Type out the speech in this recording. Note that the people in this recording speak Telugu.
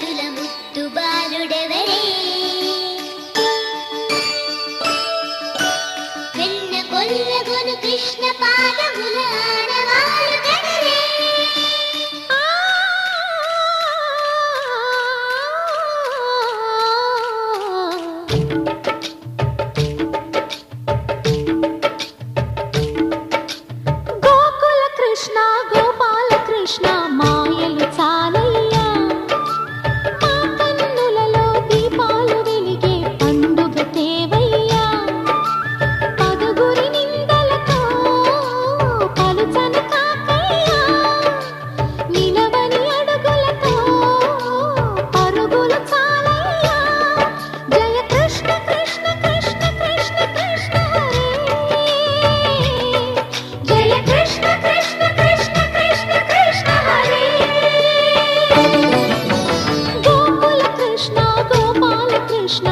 పడుచుల ముద్దు బాలుడెవరే వెన్న కొల్లగొను కృష్ణ పాదముల ఆడవారు కదరే గోకుల కృష్ణ గోపాల కృష్ణ మాయలు చాలయ్యా మా కన్నులలో దీపాలు వెలిగే పండుగ తేవయ్యా పదుగురి నిందలతో పలుచని కాకయ్యా నిలవని అడుగులతో పరుగులు చాలయ్యా జయ కృష్ణ కృష్ణ కృష్ణ కృష్ణ కృష్ణ హరే జయ కృష్ణ కృష్ణ కృష్ణ కృష్ణ కృష్ణ హరే గోకుల కృష్ణ గోపాల కృష్ణ